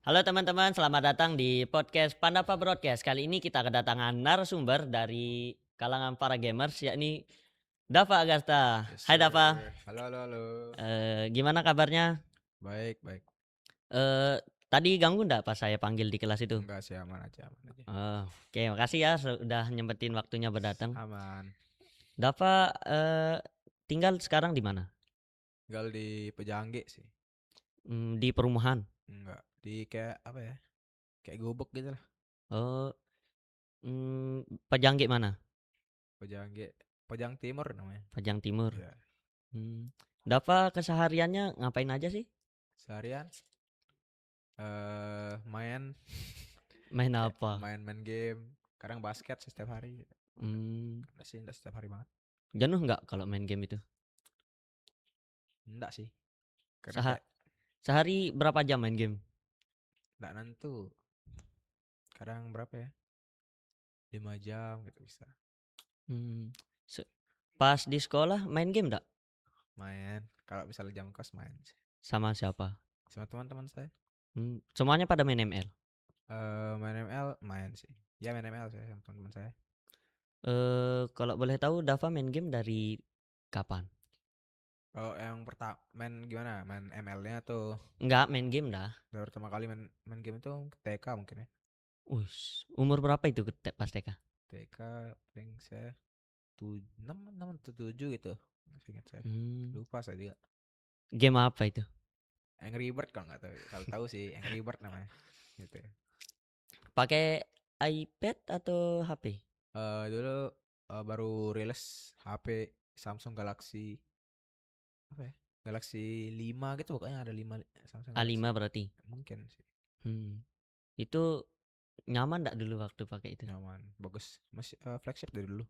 Halo teman-teman, selamat datang di podcast Pandapa Broadcast. Kali ini kita kedatangan narasumber dari kalangan para gamers, yakni Dava Agasta. Yes, Hai Dava, sir. Halo, halo, halo. gimana kabarnya? Baik, baik. Eh, Tadi ganggu ndak pas saya panggil di kelas itu? Enggak sih, aman aja, aman aja. Oke, makasih ya sudah nyempetin waktunya berdatang. Aman. Dava tinggal sekarang di mana? Tinggal di Pejangge sih. Di perumahan. Enggak, di kayak apa ya? Kayak gubuk gitu lah. Oh, Pejangge mana? Pejangge, Pejang Timur namanya. Pajang Timur. Ya, Dava kesehariannya ngapain aja sih? seharian main Main kayak apa? main-main game. Kadang basket sih setiap hari. Hmm, Enggak sih, enggak setiap hari banget. Jenuh nggak kalau main game itu? Enggak sih. Kadang Seha kayak Sehari berapa jam main game? enggak nentu. Kadang berapa ya? 5 jam gitu bisa. Hmm, se Pas di sekolah main game nggak? Main. Kalau misalnya jam kos main sih. Sama siapa? Sama teman-teman saya. Semuanya pada main ML? Main ML main sih. Ya main ML saya sama teman-teman saya. Kalau boleh tahu Dava main game dari kapan? Kalau yang pertama main gimana? Main ML-nya tuh Nggak main game dah. baru pertama kali main main game itu TK mungkin ya. Umur berapa itu pas TK? TK paling saya 6 atau 7 gitu. Masih ingat saya. Hmm, Lupa saya juga. Game apa itu? Angry Bird kalau nggak tahu. Kalau tahu sih Angry Bird namanya. Gitu ya. Pakai iPad atau HP? Dulu baru rilis HP Samsung Galaxy apa ya? Galaxy 5 gitu pokoknya ada 5 Samsung Galaxy. A5 berarti. Mungkin sih. Hmm, Itu nyaman nggak dulu waktu pakai itu? Nyaman, bagus. Masih flagship dari dulu.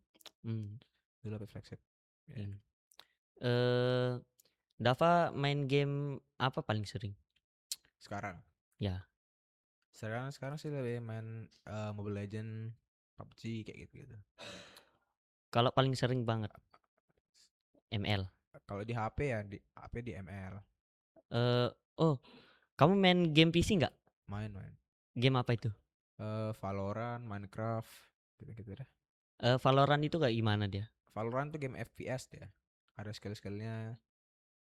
Hmm, Dulu apa flagship? Ya. hmm. Eh, Dava main game apa paling sering? Sekarang, Ya, sekarang sekarang sih lebih main Mobile Legend, PUBG kayak gitu gitu. kalau paling sering banget ML. Kalau di HP ya di HP di ML. Eh, oh, kamu main game PC nggak? Main. Game apa itu? Valorant, Minecraft, gitu-gitu dah. Valorant itu kayak gimana dia? Valorant tuh game FPS dia. Ada skill-skillnya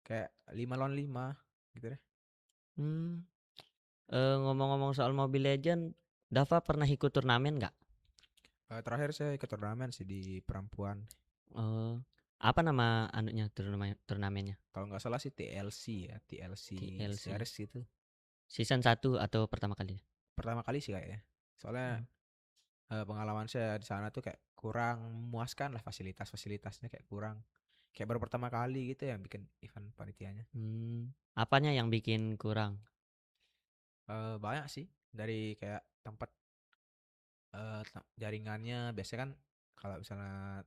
kayak 5 lawan 5 gitu deh. Hmm, Ngomong-ngomong soal Mobile Legend, Dava pernah ikut turnamen nggak? Terakhir saya ikut turnamen sih di perempuan. Eh, Apa nama anunya turnamennya? Kalau nggak salah sih TLC ya, TLC TLC. series gitu. Season 1 atau pertama kali? Pertama kali sih kayaknya. Soalnya Hmm. pengalaman saya di sana tuh kayak kurang memuaskan lah fasilitasnya kayak kurang. Kayak baru pertama kali gitu ya bikin event panitianya. Apanya yang bikin kurang? Banyak sih dari kayak tempat jaringannya biasanya kan kalau misalnya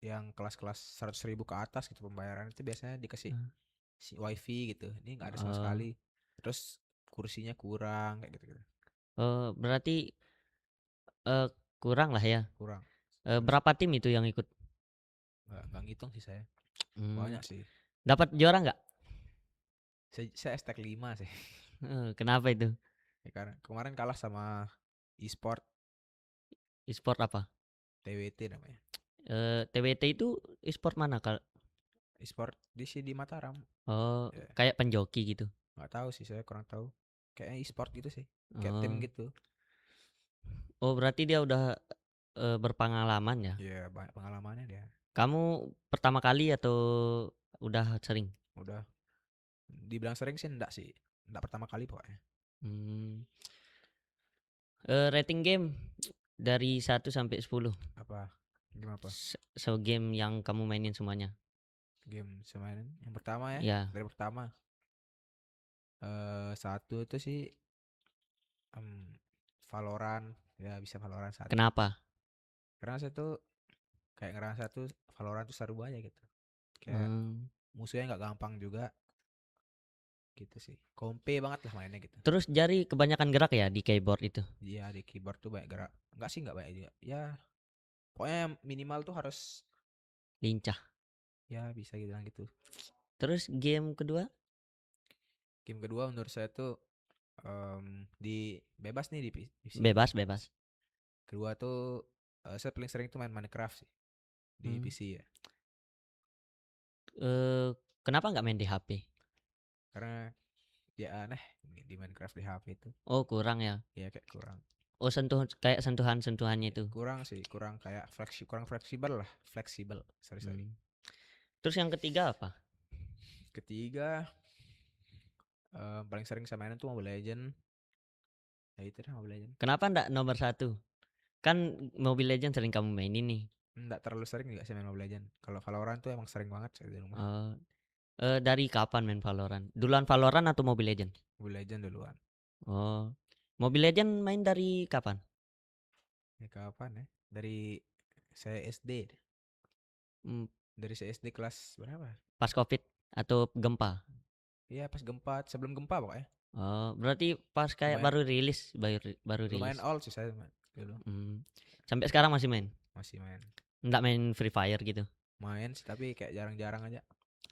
yang kelas-kelas 100.000 ke atas gitu pembayaran itu biasanya dikasih Eh, si wifi gitu. Ini nggak ada sama Oh, sekali. Terus kursinya kurang kayak gitu-gitu. berarti kurang lah ya. Kurang. Terus Berapa tim itu yang ikut? nggak ngitung sih saya. Hmm, Banyak sih. Dapat juara nggak? Saya stack 5 sih. Kenapa itu? Ya, karena kemarin kalah sama e-sport E-sport apa? TWT namanya. TWT itu e-sport mana kal? E-sport di sini di Mataram. Oh, Ya, kayak penjoki gitu. nggak tahu sih saya kurang tahu. Kayaknya e-sport gitu sih. Kayak tim Oh, gitu. oh berarti dia udah berpengalaman ya. Ya banyak pengalamannya dia. Kamu pertama kali atau udah sering? Udah dibilang sering sih enggak sih. Enggak pertama kali pokoknya. Hmm. Rating game dari 1 sampai 10. Apa? Game apa? Game yang kamu mainin semuanya. Game semain yang pertama ya. Ya, Dari pertama. Satu itu sih Valorant. Ya bisa Valorant satu. kenapa? Karena saya tuh kayak ngerasa tuh Valorant tuh seru aja gitu. Kayak Hmm. musuhnya nggak gampang juga gitu sih. Kompe banget lah mainnya gitu. Terus jari kebanyakan gerak ya di keyboard itu. Dia di keyboard tuh banyak gerak. Enggak sih enggak banyak juga. Ya pokoknya minimal tuh harus Lincah. ya bisa gitu gitu. Terus game kedua? Game kedua menurut saya tuh Di bebas nih di PC. Bebas, bebas. Kedua tuh saya paling sering tuh main Minecraft sih di Hmm. PC ya. Kenapa nggak main di HP? Karena ya aneh di Minecraft di HP itu. Oh, kurang ya. Ya kayak kurang. Oh, kayak sentuhan-sentuhannya Ya, itu. kurang sih, kurang kayak kurang fleksibel lah, fleksibel. Sorry sorry. Hmm. Terus yang ketiga apa? Ketiga paling sering saya mainin tuh Mobile Legend. Ya itu dah Mobile Legend. Kenapa ndak nomor satu? Kan Mobile Legends sering kamu mainin nih. Nggak terlalu sering juga saya main Mobile Legend. Kalau Valorant tuh emang sering banget saya di rumah. Eh, dari kapan main Valorant? Duluan Valorant atau Mobile Legends? Mobile Legend duluan. Oh, Mobile Legends main dari kapan? Ya kapan ya? Dari saya SD. Hmm, Dari saya SD kelas berapa? pas COVID atau gempa? Iya pas gempa, sebelum gempa pokoknya. Oh, berarti pas kayak Lumayan baru rilis. lumayan old sih saya dulu. Hmm. Sampai sekarang masih main? Masih main. Nggak main Free Fire gitu? Main sih tapi kayak jarang-jarang aja.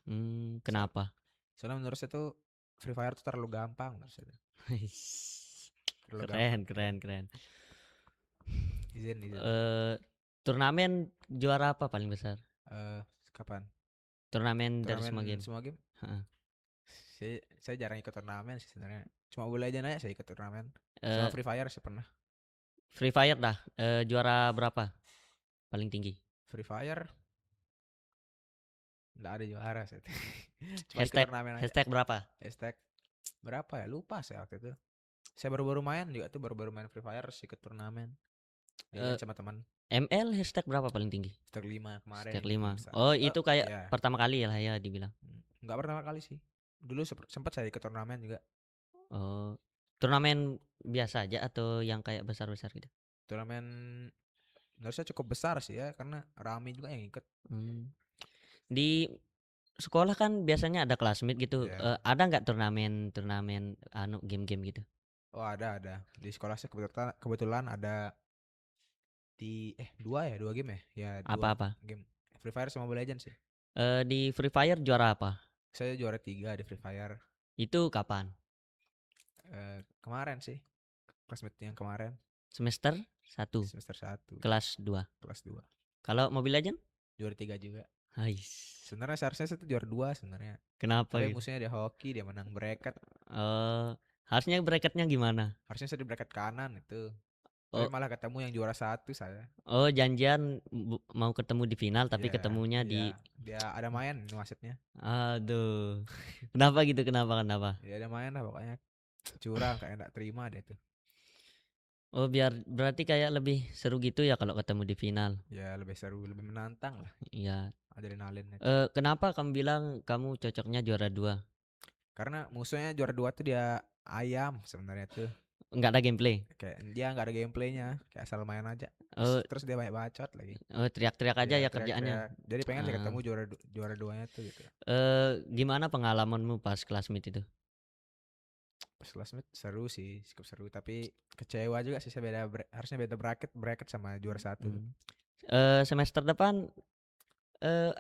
So- Kenapa? Soalnya menurut saya tuh Free Fire tuh terlalu gampang menurut saya. Terlalu gampang. Keren, Ya. keren, keren. Izin izin. Eh, turnamen juara apa paling besar? Eh kapan? Turnamen dari semua Turnamen game. semua game? Heeh. Saya jarang ikut turnamen sih sebenarnya. Cuma Mobile Legends aja saya ikut turnamen. Sama Eh, Free Fire sih pernah. Free Fire dah. Juara berapa? Paling tinggi. Free Fire nggak ada juara saya. Cuma ikut Hashtag turnamen aja. hashtag berapa? Hashtag berapa ya? Lupa saya waktu itu. Saya baru-baru main juga tuh baru-baru main Free Fire terus ikut turnamen. Eh, Diajakin sama teman. ML hashtag berapa paling tinggi? Hashtag 5 kemarin Hashtag yang paling 5. besar. Oh, itu kayak Ya. pertama kali ya lah ya dibilang. Nggak pertama kali sih. Dulu sempat saya ikut turnamen juga. Oh, turnamen biasa aja atau yang kayak besar-besar gitu? Turnamen harusnya cukup besar sih ya karena rame juga yang ikut. Hmm. Di sekolah kan biasanya ada classmate gitu. Ya. Ada nggak turnamen anu game-game gitu? Oh ada. Di sekolah saya kebetulan ada dua game ya. Ya dua Apa-apa? game. Free Fire sama Mobile Legends sih. Di Free Fire juara apa? Saya juara 3 di Free Fire. Itu kapan? Kemarin sih. Classmate yang kemarin Semester satu, semester 1 kelas 2. kelas 2 Kalau Mobile Legend? juara 3 juga. Hais. Sebenarnya seharusnya saya tuh juara 2 sebenarnya. Kenapa Tapi gitu? musuhnya dia hoki, dia menang bracket. Harusnya bracketnya gimana? Harusnya saya di bracket kanan itu. Tapi Oh, malah ketemu yang juara 1 saya. oh, janjian mau ketemu di final tapi Iya, ketemunya iya. di. Dia ada main wasitnya. Aduh. Kenapa gitu? Kenapa? Ya ada main lah pokoknya. Curang kayak enggak terima deh tuh. Oh, berarti kayak lebih seru gitu ya kalau ketemu di final. Ya lebih seru, lebih menantang lah. Iya. Adrenalin itu. Kenapa kamu bilang kamu cocoknya juara 2? Karena musuhnya juara 2 tuh dia ayam sebenarnya tuh. Enggak ada gameplay. Kayak dia nggak ada gameplaynya, kayak asal main aja. Oh, Terus dia banyak bacot lagi. teriak-teriak aja Ya ya kerjaannya. teriak-teriak. Jadi pengen saya Ah. ketemu juara duanya tuh gitu. Gimana pengalamanmu pas classmate itu? Pas classmate seru sih, cukup seru. Tapi kecewa juga sih saya harusnya beda bracket bracket sama juara 1 tuh. Hmm. Semester depan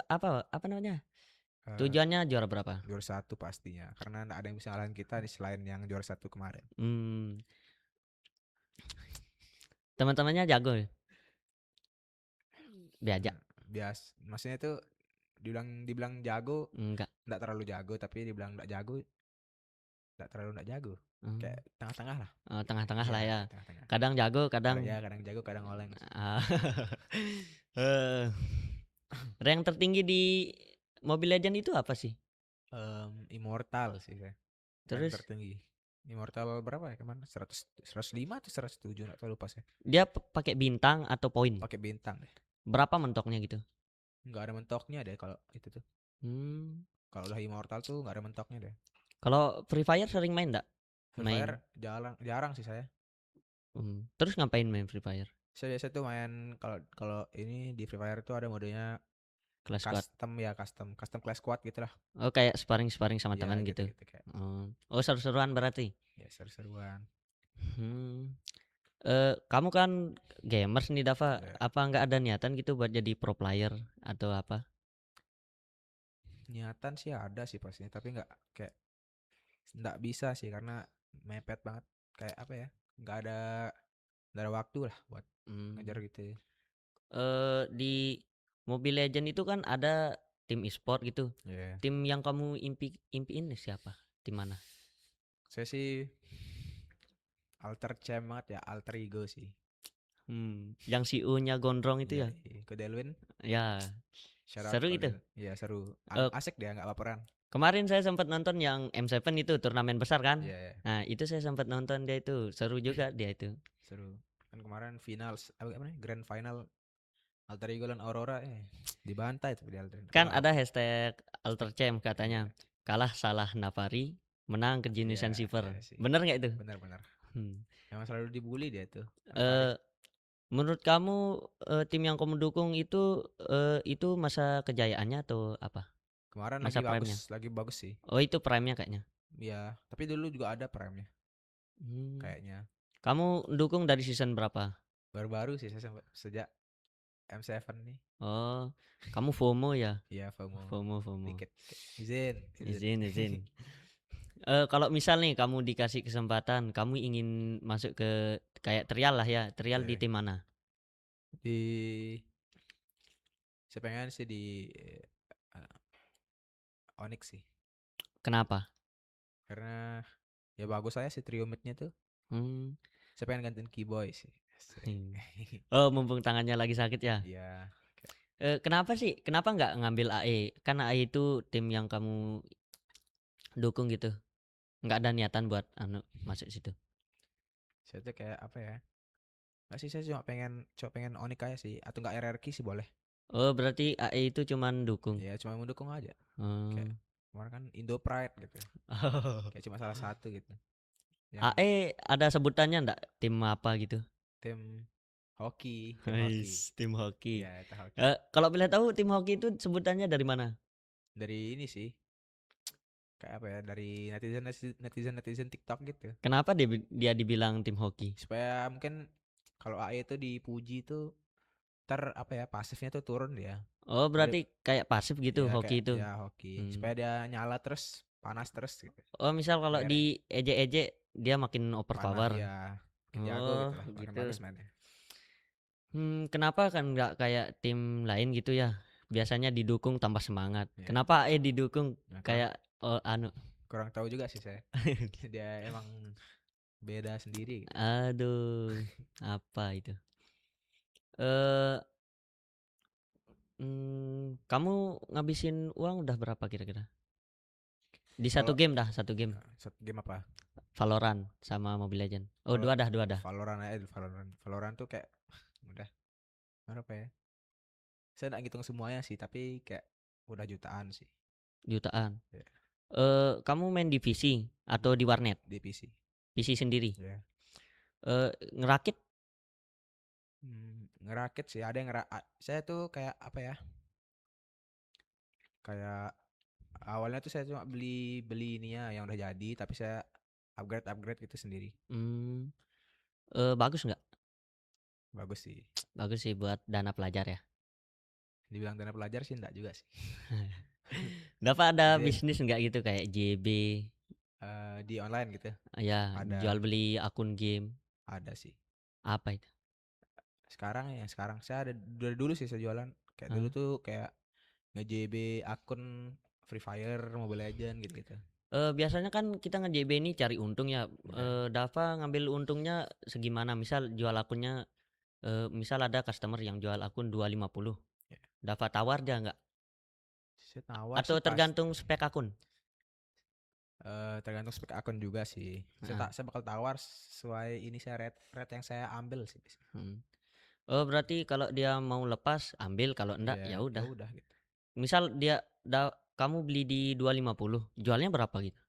apa namanya? Eh, Tujuannya juara berapa? juara 1 pastinya. Karena nggak ada yang bisa ngalahin kita nih selain yang juara 1 kemarin. Hmm. Teman-temannya jago ya? Diajak? Maksudnya itu dibilang jago, Enggak. nggak terlalu jago, tapi dibilang nggak jago, nggak jago. Hmm. Kayak tengah-tengah lah. Tengah-tengah lah Iya, ya. tengah-tengah. Kadang jago, Kadang kadang. ya kadang jago, kadang oleng. Ah. Eh, rank tertinggi di Mobile Legend itu apa sih? Immortal sih saya. Rank Terus tertinggi. Immortal berapa ya kemana? 105 atau 107 nggak tahu lupa saya. dia pakai bintang atau poin? Pakai bintang deh. Berapa mentoknya gitu? Nggak ada mentoknya deh kalau itu tuh. Hmm. Kalau udah immortal tuh nggak ada mentoknya deh. Kalau Free Fire sering main enggak? Free Main. Fire jarang sih saya. Terus ngapain main Free Fire? Saya biasa tuh main kalau kalau ini di Free Fire tuh ada modenya Class squad. custom class squad gitu lah. Oh, kayak sparring sama Ya teman gitu. gitu kayak. Oh, seru-seruan berarti. Ya seru-seruan. Hmm. Kamu kan gamers nih Dava. Ya. Apa nggak ada niatan gitu buat jadi pro player atau apa? Niatan sih ada sih pastinya, tapi nggak bisa sih karena mepet banget. Kayak apa ya? Nggak ada nggak ada waktu lah buat ngejar Mmm, gitu ya. di Mobile Legend itu kan ada tim e-sport gitu. Iya. Tim yang kamu impiin siapa? Tim mana? Saya sih alter champ banget ya, alter ego sih. Yang si U-nya gondrong itu Iya, ya? iya. Ke Delwin, Ya, shout out seru ke itu. Delwin. Iya, seru. Eee, Asik dia, nggak baperan. Kemarin saya sempat nonton yang M7 itu turnamen besar kan. Iya, iya. Nah, itu saya sempat nonton dia itu, seru juga dia itu. Seru. Kan kemarin final apa namanya? Grand final alter ego dan Aurora dibantai tuh di alter. Kan Wow. ada hashtag #AlterChamp katanya, Iya. "Kalah salah Navari, menang Iya, kejeniusan Silver." iya sih. Bener nggak itu? Benar-benar. Hmm. Emang selalu dibully dia tuh, Navari. Eee, Menurut kamu, tim yang kamu dukung itu masa kejayaannya atau apa? Kemarin Masa prime-nya? lagi bagus sih. Oh, itu prime-nya kayaknya? Iya, tapi dulu juga ada prime-nya Mmm, kayaknya. Kamu dukung dari season berapa? Baru-baru sih saya sejak M7 nih. Oh, kamu FOMO ya? Iya, FOMO FOMO FOMO. dikit. Izin, izin. Izin izin. Kalau misal nih kamu dikasih kesempatan, kamu ingin masuk ke kayak trial lah ya, trial di Oke. tim mana? Di saya pengen sih di Onyx sih. Kenapa? Karena ya bagus saya sih trio mid-nya tuh. Mmm, Saya pengen gantiin Keyboy sih. Asik. oh, mumpung tangannya lagi sakit ya? Iya. Kenapa sih, kenapa nggak ngambil AE? Kan AE itu tim yang kamu dukung gitu, nggak ada niatan buat masuk situ? Saya tuh kayak apa ya? Nggak sih, saya cuma pengen Onyx aja sih, atau enggak RRQ sih boleh. Oh, berarti AE itu cuman dukung? Ya cuma mendukung aja. Kayak Oh. kemarin kan Indo Pride gitu. Kayak cuma salah satu gitu. Yang AE ada sebutannya nggak, tim apa gitu? tim tim hoki. Hais, tim hoki. Iya, itu hoki. Kalau boleh tahu tim hoki itu sebutannya dari mana? Dari ini sih, kayak apa ya? Dari netizen TikTok gitu. Kenapa dia dibilang tim hoki? Supaya mungkin kalau AI itu dipuji tuh apa ya, pasifnya tuh turun dia. Oh, Jadi berarti kayak pasif gitu ya hoki kayak itu? ya hoki. Hmm. Supaya dia nyala terus, panas terus gitu. Oh, misal kalau Biar diejek-ejek dia makin panas overpower. ya, makin jago Oh, gitu lah, makin gitu. bagus mainnya. Kenapa kan nggak kayak tim lain gitu ya? Biasanya didukung tambah semangat. Ya, Kenapa AE didukung nah, kayak anu? kurang tahu juga sih saya. Dia emang beda sendiri gitu. Aduh, apa itu? Eh, Kamu ngabisin uang udah berapa kira-kira? Di satu Kalau game dah, satu game. satu game apa? Valorant sama Mobile Legend. Oh, Kalau dua dah, dua dah. Valorant aja dulu, Valorant tuh kayak udah berapa ya? Saya nggak ngitung semuanya sih, tapi kayak udah jutaan sih. Jutaan. Ya. Kamu main di PC atau di warnet? Di PC. PC sendiri. Ya. Ngerakit. Ngerakit sih, ada yang saya tuh kayak apa ya? Kayak awalnya tuh saya cuma beli beli ini ya yang udah jadi, tapi saya upgrade gitu sendiri. Hmm, Bagus nggak? Bagus sih. Bagus sih buat dana pelajar ya. Dibilang dana pelajar sih enggak juga sih. Dapat ada Izin bisnis nggak gitu kayak JB? di online gitu. Ya, jual Ada beli akun game. ada sih. Apa itu? Sekarang saya ada dari dulu sih saya jualan. Kayak dulu Hah? tuh kayak nge-JB akun Free Fire, Mobile Legend gitu-gitu. Biasanya kan kita nge-JB ini cari untung ya. Ya, Dava ngambil untungnya segimana? Misal jual akunnya, misal ada customer yang jual akun 250, ya. Dava tawar dia nggak? Saya tawar Atau sih pas tergantung spek akun? tergantung spek akun juga sih. Heeh, Saya bakal tawar sesuai ini saya rate yang saya ambil sih biasanya. mhm. Oh, berarti kalau dia mau lepas ambil, kalau enggak Iya, ya ya udah. udah gitu. Misal kamu beli di 250, jualnya berapa gitu?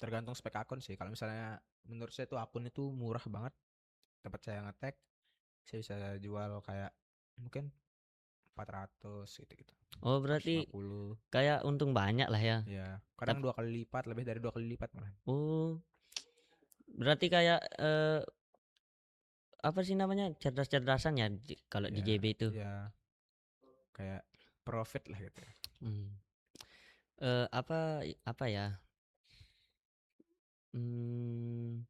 Tergantung spek akun sih. Kalau misalnya menurut saya tuh akun itu murah banget. Tempat saya ngetek, saya bisa jual kayak mungkin 400 gitu-gitu. Oh, Empat ratus lima berarti puluh kayak untung banyak lah ya. Ya, kadang Tap 2 kali lipat, lebih dari 2 kali lipat malah. oh, berarti kayak, apa sih namanya, cerdas-cerdasan ya kalau di Ya, JB itu? ya kayak profit lah gitu ya. Mmm, apa ya, Mmm,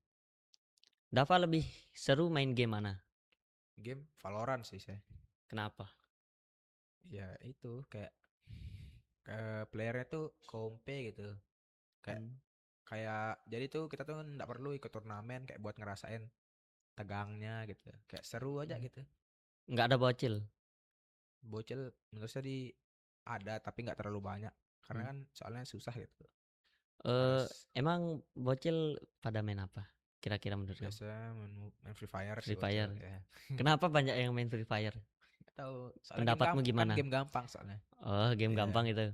Dava lebih seru main game mana? Game Valorant sih saya. Kenapa? Ya itu kayak playernya tuh kompe gitu. Kayak Mmm, kayak jadi tuh kita tuh nggak perlu ikut turnamen kayak buat ngerasain tegangnya gitu. Kayak seru aja mhm. gitu. Nggak ada bocil? Bocil menurut saya ada tapi nggak terlalu banyak. Karena Mmm, kan soalnya susah gitu. eee, Harus Emang bocil pada main apa kira-kira menurut kamu? biasanya main Free Fire sih Free bocil Fire? ya. Kenapa banyak yang main Free Fire? Nggak tahu soalnya Pendapatmu kan gimana? game gampang soalnya. Oh, game Ya, gampang itu.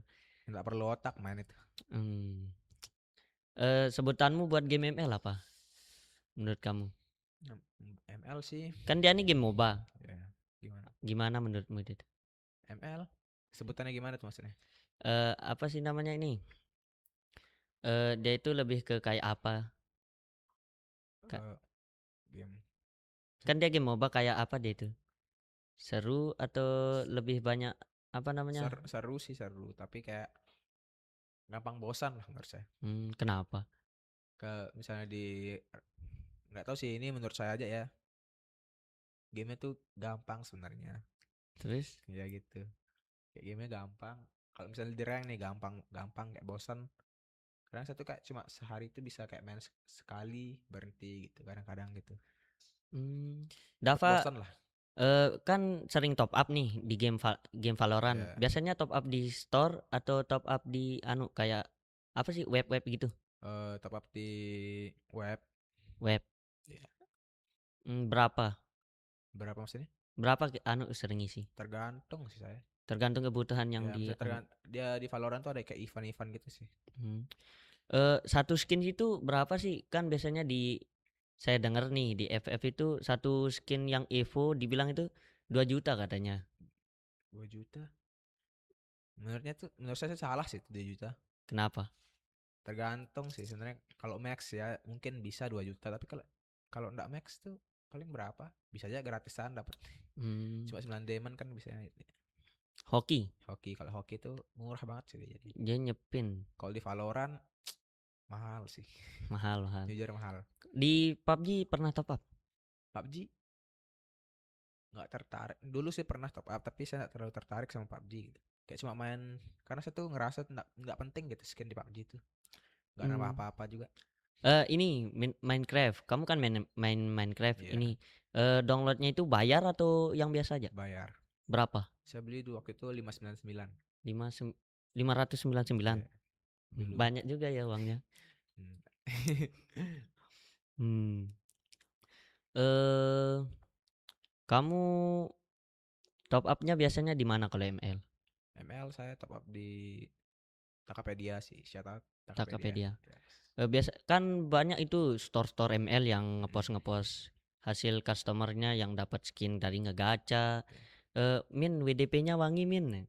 nggak perlu otak main itu. Mmm, Sebutanmu buat game ML apa menurut kamu? ML sih Kan dia ini game MOBA, ya gimana? gimana menurutmu itu? ML sebutannya gimana tuh maksudnya? Apa sih namanya ini, dia itu lebih ke kayak apa, Kak? Eh, game Kan dia game MOBA kayak apa dia itu? Seru atau lebih banyak apa namanya? seru sih seru tapi kayak gampang bosan lah menurut saya. Kenapa? Misalnya nggak tahu sih ini menurut saya aja ya. Gamenya tuh gampang sebenarnya. Terus? Ya gitu. Kayak gamenya gampang. Kalau misalnya di rank nih gampang gampang kayak bosan. Kadang saya tuh kayak cuma sehari itu bisa kayak main sekali berhenti gitu kadang-kadang gitu. Mmm, Cepet Dava, bosan lah. kan sering top up nih di game Valorant. Ya, Biasanya top up di store atau top up di anu, kayak apa sih, web-web gitu? top up di web. Web. Ya. Berapa? Berapa maksudnya? Berapa anu sering isi? Tergantung sih saya. Tergantung kebutuhan yang Ya, di misalnya anu. dia di Valorant tuh ada kayak event-event gitu sih. Mmm. 1 skin itu berapa sih? Kan biasanya saya dengar nih di FF itu satu skin yang Evo dibilang itu 2 juta katanya. 2 juta. Menurut saya sih salah sih itu 2 juta. Kenapa? Tergantung sih sebenarnya kalau max ya mungkin bisa 2 juta tapi kalau kalau enggak max tuh paling berapa? Bisa aja gratisan dapat. Mmm, Cuma 9 diamond kan bisa Hoki, hoki. Kalau hoki tuh murah banget sih dia jadi. dia nyepin, Kalau di Valorant mahal sih. mahal mahal. Jujur mahal. Di PUBG pernah top up? PUBG nggak tertarik. Dulu sih pernah top up tapi saya nggak terlalu tertarik sama PUBG gitu. Kayak cuma main karena saya tuh ngerasa nggak penting gitu skin di PUBG itu. Nggak nambah Mmm, apa-apa juga. ini Minecraft, kamu kan main main Minecraft Iya, ini, download-nya itu bayar atau yang biasa aja? bayar. Berapa? Saya beli waktu itu 599. Lima sem 599? Iya, dulu. Banyak juga ya uangnya. Hmm. Mmm, eee, Kamu top up-nya biasanya di mana kalau ML? ML saya top up di Tokopedia sih. Shout out Tokopedia. Tokopedia. Yes. Biasa kan banyak itu store-store ML yang Hmm. ngepost-ngepost hasil customer-nya yang dapat skin dari ngegacha, Oke. "Min, WDP-nya wangi, Min."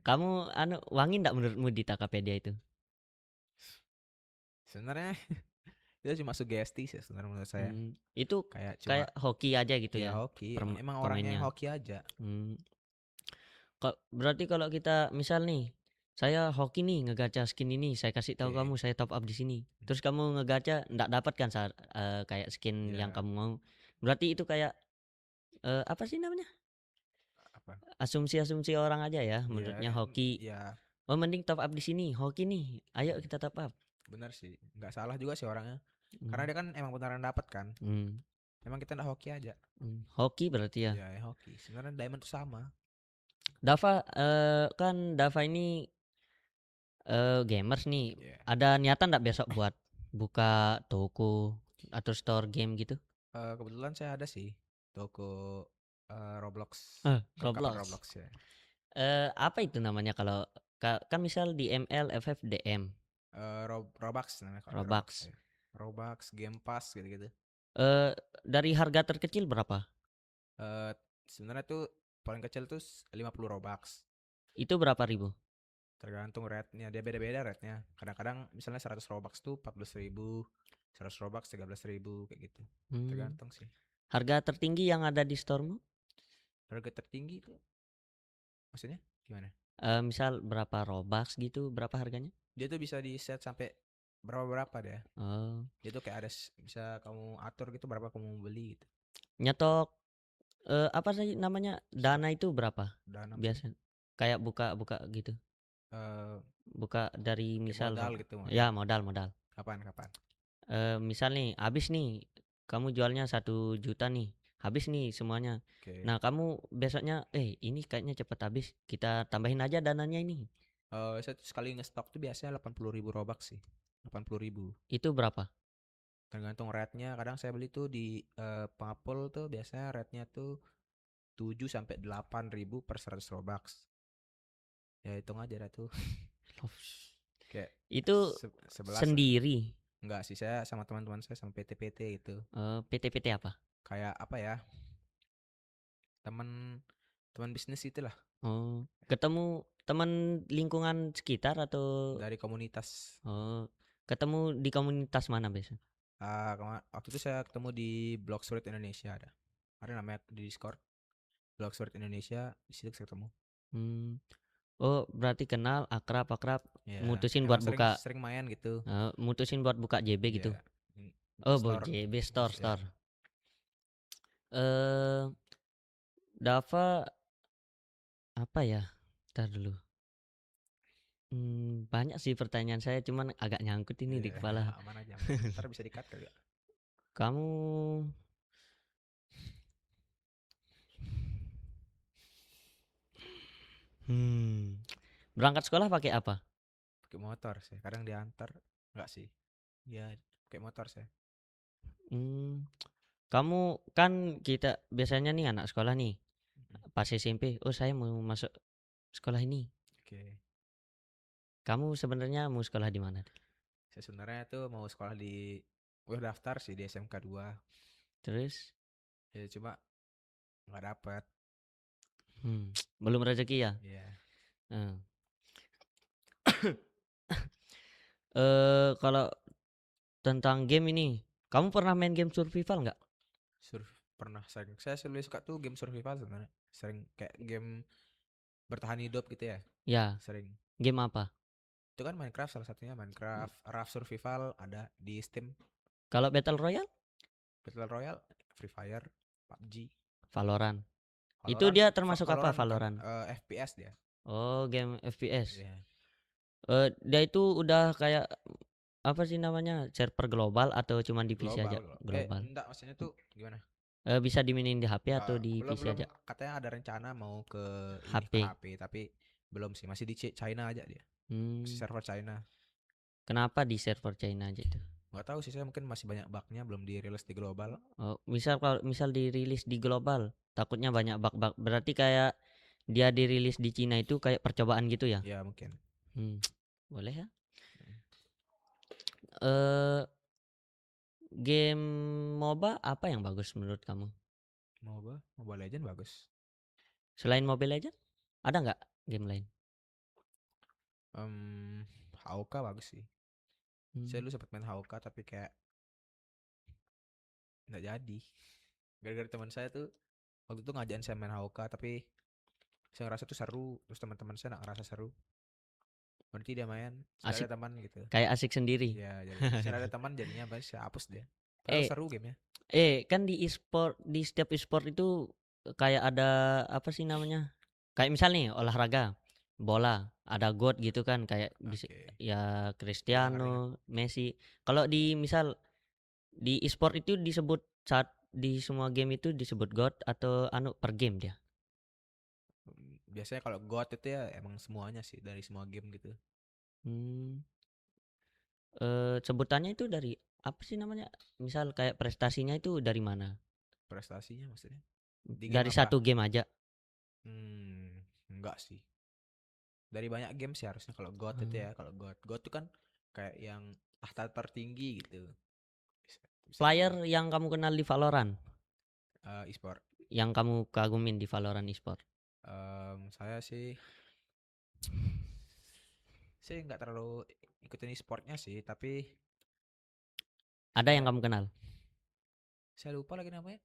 Kamu anu, wangi ndak menurutmu di Tokopedia itu? Sebenarnya itu cuma sugesti sih sebenarnya menurut saya. Itu Kayak cuma kayak hoki aja gitu ya ya, hoki. Emang orangnya komennya? hoki aja. Mmm, Berarti kalau kita misal nih, saya hoki nih ngegacha skin ini, saya kasih tahu Oke. kamu saya top up di sini, Hmm. terus kamu ngegacha ndak dapat kan kayak skin yang Ya kamu mau. Berarti itu kayak, apa sih namanya, apa? asumsi-asumsi orang aja ya, Ya menurutnya hoki, ya "Oh mending top up di sini, hoki nih, ayo kita top up." benar sih. Nggak salah juga sih orangnya. Karena Mmm, dia kan emang beneran dapat kan. mmm, Emang kita nggak hoki aja. Hoki berarti ya. Ya, hoki. Sebenarnya diamond tuh sama. Kan Dava ini, gamers nih, Ya. ada niatan ndak besok buat buka toko atau store game gitu? Kebetulan saya ada sih toko Roblox, perlengkapan Roblox. Roblox ya. Apa itu namanya kalau kan misal di ML, FF, DM, Robux namanya kalau di Roblox Robux. ya. Robux, Game Pass gitu-gitu. Dari harga terkecil berapa? Eh sebenarnya tuh paling kecil tuh 50 Robux. Itu berapa ribu? Tergantung rate-nya, dia beda-beda rate-nya. Kadang-kadang misalnya 100 Robux tuh 14.000, 100 Robux 13.000 kayak gitu. Mmm, Tergantung sih. Harga tertinggi yang ada di store-mu? Harga tertinggi tuh maksudnya gimana? Misal berapa Robux gitu, berapa harganya? Dia tuh bisa di set sampai berapa dia. Oh, Dia tuh kayak ada bisa kamu atur gitu berapa kamu mau beli gitu. nyetok apa sih namanya? Stok Dana itu berapa dana maksudnya. biasanya? Kayak buka-buka gitu. Eh Buka dari kayak misal modal gitu ya modal. modal-modal. Kapan kapan? Misal nih habis nih kamu jualnya 1 juta nih, habis nih semuanya. Oke. Nah, kamu besoknya, ini kayaknya cepet habis, kita tambahin aja dananya ini. Saya tuh sekali ngestok tuh biasanya 80.000 Robux sih. 80.000. Itu berapa? Tergantung rate-nya. Kadang saya beli tuh di pengapul tuh biasanya rate-nya tuh 7 sampai 8.000 per 100 Robux. Ya hitung aja dah tuh. Kayak Itu 11 lah. sendiri. Enggak sih, saya sama teman-teman saya sama PT-PT gitu. PT-PT apa? Kayak apa ya? Teman teman bisnis itulah Oh, ketemu teman lingkungan sekitar atau dari komunitas. oh, ketemu di komunitas mana biasa? Waktu itu saya ketemu di Bloxroot Indonesia ada. Ada namanya di Discord Bloxroot Indonesia, di situ saya ketemu. Hmm. Oh, berarti kenal, akrab-akrab, Ya, mutusin buat emang sering buka, sering main gitu. mutusin buat buka JB gitu. Ya, buka Oh, store. JB store Ya. store. Eh, Dava apa ya? Entar dulu. Banyak sih pertanyaan saya, cuman agak nyangkut ini di Iya, kepala. aman aja aman. Ntar bisa di-cut kali ya. Kamu hmm, berangkat sekolah pakai apa? Pakai motor sih. Kadang diantar. Enggak sih. Ya, pakai motor saya. Hmm, kamu kan kita biasanya nih anak sekolah nih, Mm, pas SMP, oh saya mau masuk sekolah ini. Oke. Kamu sebenarnya mau sekolah di mana? Saya sebenarnya tuh mau sekolah di udah daftar sih di SMK 2. Terus, Ya cuma nggak dapet. belum rezeki ya? Ya. Hmm. Kalau tentang game ini, kamu pernah main game survival nggak? Pernah sering. Saya lebih suka tuh game survival sebenarnya. Sering kayak game bertahan hidup gitu ya. Ya, Sering. game apa? Itu kan Minecraft salah satunya. Minecraft Raft Survival ada di Steam. Kalau Battle Royale, Battle Royale, Free Fire, PUBG, Valorant. Itu Valorant. dia termasuk apa Valorant bukan Valorant? FPS dia. Oh, game FPS. Iya. Dia itu udah kayak apa sih namanya? Server global atau cuma di PC aja? Global. Global. Enggak maksudnya tuh gimana? Bisa dimainin di HP atau di Belum PC belum aja? katanya ada rencana mau ke ini ke HP. HP tapi belum sih masih di China aja dia. Masih Hmm, server China. kenapa di server China aja itu? Nggak tahu sih saya mungkin masih banyak bugnya belum dirilis di global. Oh, misal kalau misal dirilis di global, takutnya banyak bug-bug. Berarti kayak dia dirilis di Cina itu kayak percobaan gitu ya? Ya mungkin. Hmm, boleh ya? Eh, Game MOBA apa yang bagus menurut kamu? Mobile Legend bagus. Selain Mobile Legends, ada nggak game lain? Em HOK bagus sih. Saya Hmm. dulu sempat main HOK tapi kayak nggak jadi. Gara-gara teman saya tuh waktu itu ngajakin saya main HOK tapi saya ngerasa tuh seru, terus teman-teman saya nggak ngerasa seru. Berarti dia main, saya Asik, ada teman gitu. kayak asik sendiri. Ya jadi saya ada teman jadinya apa saya hapus dia. Padahal eh, seru gamenya. kan di e-sport, di setiap e-sport itu kayak ada apa sih namanya? Kayak misal nih olahraga, bola, ada God gitu kan kayak Oke. ya Ya ngerti ngerti. Cristiano, Messi. Kalau di misal di e-sport itu disebut saat di semua game itu disebut God atau anu per game dia. Biasanya kalau GOT itu ya emang semuanya sih dari semua game gitu. Hmm. Sebutannya itu dari apa sih namanya? Misal kayak prestasinya itu dari mana? Prestasinya maksudnya. Di game Dari apa? satu game aja. Enggak sih. Dari banyak game sih harusnya kalau GOT itu Hmm. ya. Kalau GOT, GOT itu kan kayak yang tahta tertinggi gitu. Bisa Player dibilang. yang kamu kenal di Valorant, E-sport. yang kamu kagumin di Valorant e-sport. Saya sih nggak terlalu ikutin e-sportnya sih, tapi Ada yang kayak kamu kenal? saya lupa lagi namanya.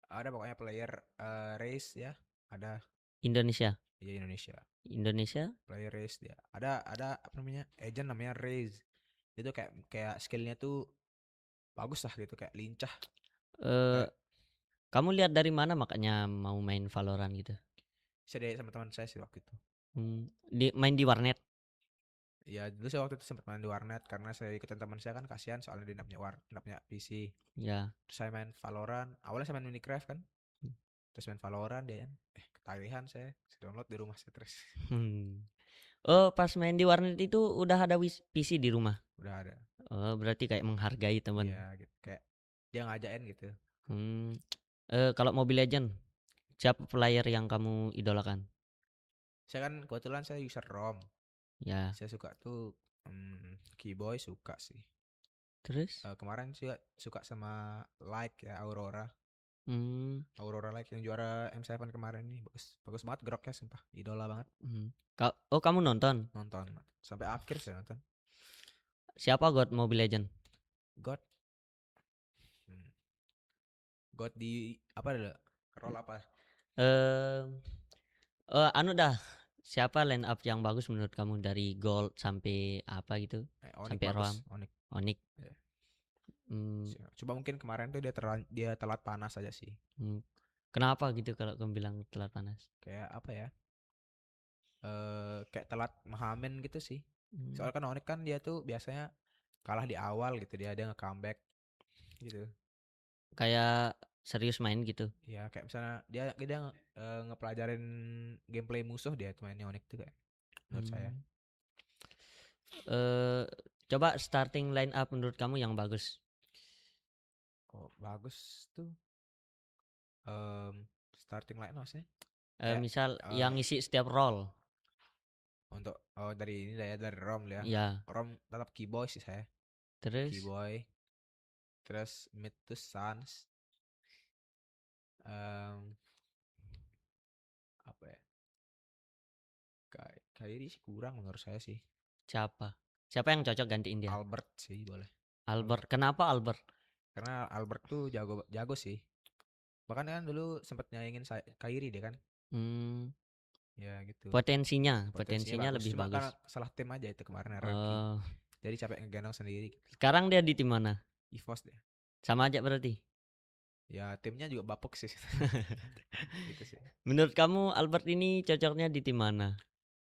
Ada pokoknya player race ya. Ada Indonesia. di Indonesia. Indonesia. Player race dia. Ada apa namanya? Agent namanya Raze. Itu kayak kayak skillnya tuh bagus lah gitu, kayak lincah. Eee, Kayak kamu lihat dari mana makanya mau main Valorant gitu? bisa deh sama teman saya sih waktu itu. Main di warnet? Ya dulu saya waktu itu sempat main di warnet karena saya ikutin teman saya kan, kasihan soalnya dia nggak punya PC. Ya. Terus saya main Valorant. Awalnya saya main Minecraft kan. Terus main Valorant dia kan. Ketagihan saya download di rumah saya terus. Hmm. Oh, pas main di warnet itu udah ada PC di rumah? Udah ada. Oh, berarti kayak menghargai teman. Iya gitu. Kayak dia ngajakin gitu. Hmm. Kalau Mobile Legend, siapa player yang kamu idolakan? Saya kan kebetulan saya user ROM. Ya, Saya suka tuh Keyboy suka sih. terus? Kemarin juga suka sama Like ya, Aurora. Hmm. Aurora Like yang juara M7 kemarin nih, bagus bagus banget geroknya, sumpah idola banget. Oh, kamu nonton? Nonton sampai akhir saya nonton. Siapa God Mobile Legend? God. Hmm. God di apa dulu? Role apa? Eh, anu dah. Siapa line up yang bagus menurut kamu dari Gold sampai apa gitu? Onyx Sampai bagus, Roam, Onyx. Onyx. Ya. Hmm. Coba mungkin kemarin tuh dia telat panas aja sih. Hmm. Kenapa gitu kalau kamu bilang telat panas? Kayak apa ya? Kayak telat memahamin gitu sih. Hmm. Soalnya kan Onyx kan dia tuh biasanya kalah di awal gitu, dia nge-comeback gitu. Kayak serius main gitu. Ya kayak misalnya dia ngepelajarin gameplay musuh, dia tuh mainnya Onyx tuh kayak menurut saya. Hmm. Eh, coba starting line up menurut kamu yang bagus. Oh bagus tuh starting line maksudnya kayak Misal eh, yang ngisi setiap role. untuk dari ini dari ROM ya. Ya, ROM tetap Keyboy sih saya. terus Keyboy, terus mid to Suns, em, apa ya, Kyrie sih kurang menurut saya sih. siapa? Siapa yang cocok gantiin dia? Albert sih boleh. Albert. Albert Kenapa Albert? karena Albert tuh jago jago sih, bahkan kan dulu sempat nyaingin saya Kyrie dia kan. Hmm, Ya gitu, potensinya potensinya bagus lebih cuma bagus. karena salah tim aja itu kemarin hierarchy, Oh, jadi capek ngegendong sendiri gitu. sekarang dia di tim mana? EVOS deh. Sama aja berarti. Ya timnya juga bapuk sih. Gitu sih. Menurut kamu Albert ini cocoknya di tim mana?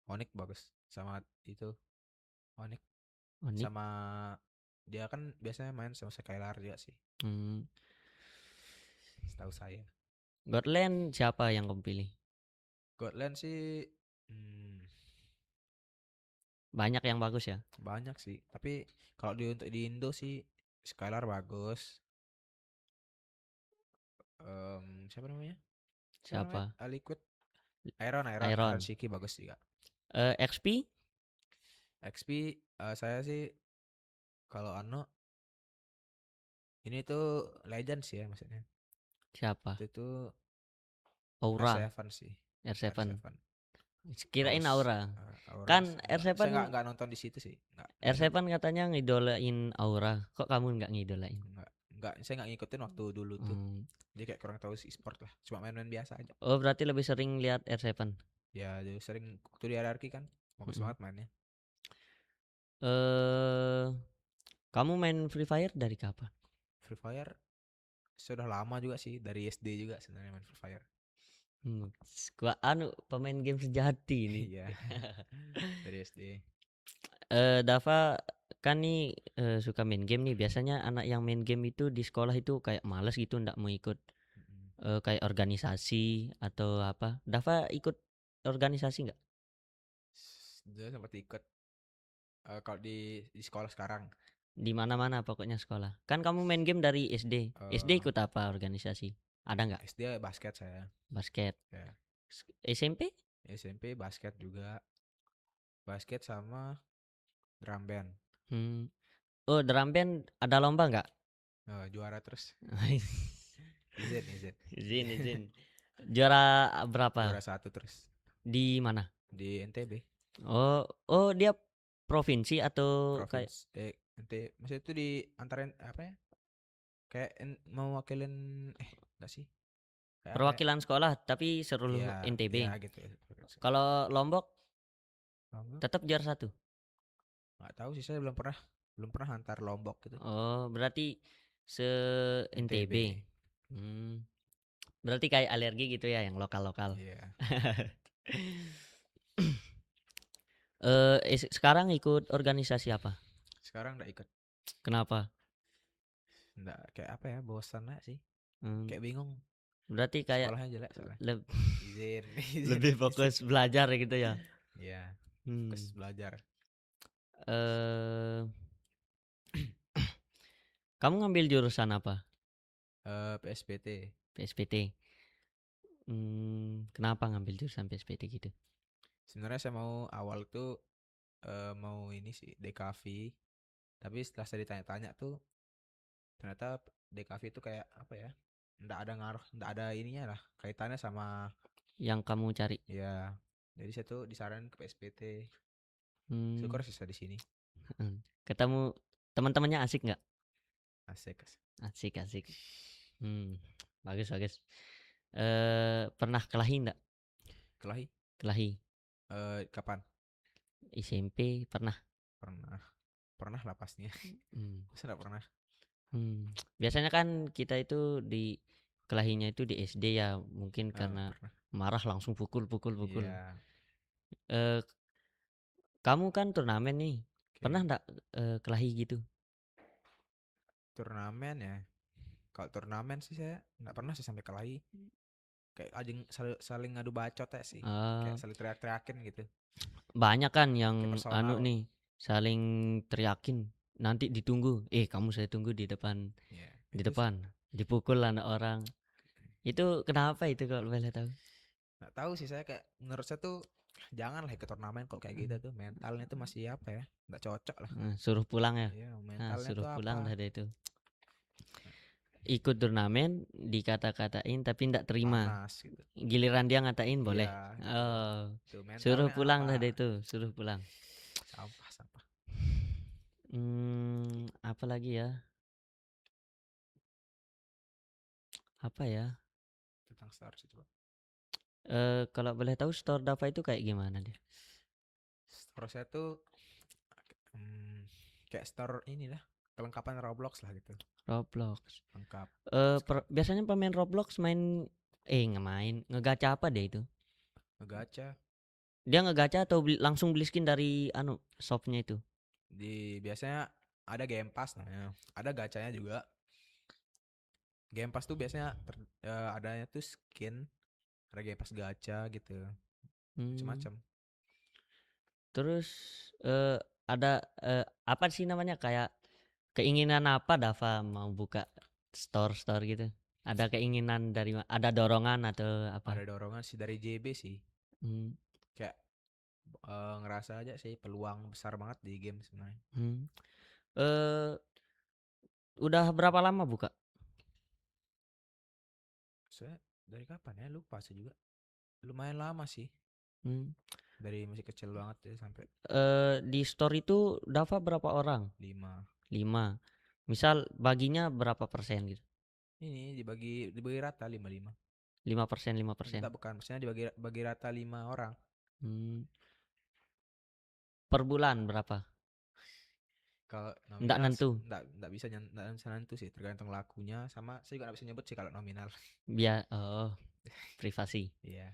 Onyx bagus sama itu, Onyx Onyx. sama dia kan biasanya main sama Skylar juga sih Hmm. setahu saya. Godland siapa yang kamu pilih? Godland sih hmm, Banyak yang bagus ya. banyak sih, tapi kalau untuk di Indo sih Skylar bagus. Siapa namanya, Siapa? Liquid, Iron Iron. Shiki bagus juga. XP? XP saya sih kalau ini tuh legend sih ya maksudnya. Siapa? Itu tuh Aura. R7 sih. R7. R7 Kirain bagus. Aura. Aura Kan saya R7 nggak nonton di situ sih, nggak R7 ngikut. katanya ngidolain Aura. Kok kamu nggak ngidolain? Nggak saya nggak ngikutin waktu dulu tuh, Hmm. dia kayak kurang tahu si sport lah, cuma main-main biasa aja. Oh, berarti lebih sering lihat R7. Ya jadi sering waktu di hierarchy kan bagus Mm-mm. banget mainnya. Eh, kamu main Free Fire dari kapan? Free Fire sudah lama juga sih, dari SD juga sebenarnya main Free Fire. Pemain game sejati ini. Iya. Dari SD. Dava kan nih suka main game nih. Biasanya anak yang main game itu di sekolah itu kayak males gitu ndak mau ikut Mm-mm. kayak organisasi atau apa. Dava ikut organisasi nggak? Dia sempat ikut kalau di sekolah sekarang. Di mana-mana pokoknya sekolah. Kan kamu main game dari SD. SD eh ikut apa organisasi? Ada nggak? SD basket saya. Basket. Ya. SMP? SMP basket juga, basket sama drum band. Hmm. Oh, drum band ada lomba nggak? Juara terus. Izin Izin. Juara berapa? juara satu terus Di mana? di NTB. Oh, dia provinsi atau kayak Provinsi maksudnya itu di antara apa ya, kayak mau wakilin enggak sih, kayak apa ya, perwakilan sekolah tapi seluruh iya iya NTB. gitu ya. Kalau Lombok Lombok tetap juara satu. nggak tahu sih, saya belum pernah Belum pernah antar Lombok gitu. Oh, berarti se-NTB? NTB. Berarti kayak alergi gitu ya, yang lokal-lokal. Iya. Sekarang ikut organisasi apa? Sekarang nggak ikut. Kenapa? Nggak, kayak apa ya, bosan aja sih. Mmm, Kayak bingung. berarti kayak Sekolahnya jelek soalnya. leb Izin, izin, lebih izin. fokus belajar gitu ya? Iya, fokus Mmm, belajar. eee, kamu ngambil jurusan apa? PSBT. PSPT? Kenapa ngambil jurusan PSPT gitu? Sebenarnya saya mau awal tuh mau ini sih DKV, tapi setelah saya ditanya-tanya tuh ternyata DKV itu kayak apa ya? Nggak ada ngaruh, nggak ada ininya lah kaitannya sama, Yang kamu cari? ya. Jadi saya tuh disaranin ke PSBT. Mmm, Syukur sih saya di sini. heeh. Ketemu teman-temannya asik nggak? Asik, asik. Asik asik. Mmm, bagus bagus. Pernah kelahi nggak? Kelahi? Kelahi? Kapan? SMP pernah? Pernah. Pernah lah pastinya. Mmm. Masa nggak pernah? Biasanya kan kita itu di kelahinya itu di SD ya, mungkin karena Pernah. marah langsung pukul pukul pukul. Iya. Eee, kamu kan turnamen nih, pernah Oke. ndak, kelahi gitu? Turnamen ya. Kalau turnamen sih saya nggak pernah sih sampai kelahi. Kayak ajeng saling ngadu bacot ya sih. Kayak Eee, saling teriak-teriakin gitu. banyak kan Kayak yang anu personal. nih, saling teriakin, nanti ditunggu, kamu saya tunggu Ya, di itu sih. depan, dipukul anak orang. Itu kenapa itu kalau boleh tahu? Nggak tahu sih, saya kayak menurut saya tuh janganlah ikut turnamen kok kayak gitu Mmm, tuh. Mentalnya tuh masih apa ya? Nggak cocok lah. suruh pulang ya? Iya, Nah, mentalnya suruh tuh pulang apa? dah deh itu. Ikut turnamen, dikata-katain tapi ndak terima. Panas gitu. Giliran dia ngatain boleh? Iya, gitu. Oh, Tuh suruh mentalnya pulang dah apa? deh itu, suruh pulang. Sampah, sampah. Apa lagi ya? Apa ya? Tentang Star sih coba. Kalau boleh tahu store Dava itu kayak gimana dia? Store saya tuh kayak store ini lah. Kelengkapan Roblox lah gitu. Roblox. Lengkap. Biasanya pemain Roblox ngegacha apa deh itu? Ngegacha. Dia ngegacha atau langsung beli skin dari anu shopnya itu? Biasanya ada Game Pass namanya. Ada gacanya juga. Game Pass tuh biasanya adanya tuh skin, ada Game Pass gacha gitu. Hmm, Macam-macam. terus ada apa sih namanya kayak keinginan apa Dava mau buka store-store gitu? Ada keinginan ada dorongan atau Ada apa? dorongan sih dari JB sih. Hmm, Kayak ngerasa aja sih peluang besar banget di game sebenarnya. hmm. Eh, udah berapa lama buka? Saya dari kapan ya lupa sih juga. Lumayan lama sih. Hmm. Dari masih kecil banget ya sampai Di store itu Dava berapa orang? 5. 5. Misal baginya berapa persen gitu? Ini dibagi rata 5-5. 5%, 5%. Enggak, bukan. Maksudnya dibagi bagi rata 5 orang. Hmm. Per bulan berapa? Kalau Nggak nominal nentu. enggak bisa nentu sih, tergantung lakunya sama saya juga enggak bisa nyebut sih kalau nominal. Oh, privasi. Iya.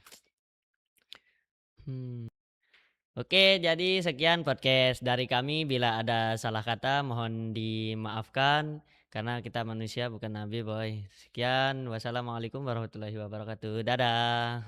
Hmm. Oke, jadi sekian podcast dari kami. Bila ada salah kata, mohon dimaafkan karena kita manusia bukan nabi, boy. Sekian, wassalamualaikum warahmatullahi wabarakatuh. Dadah.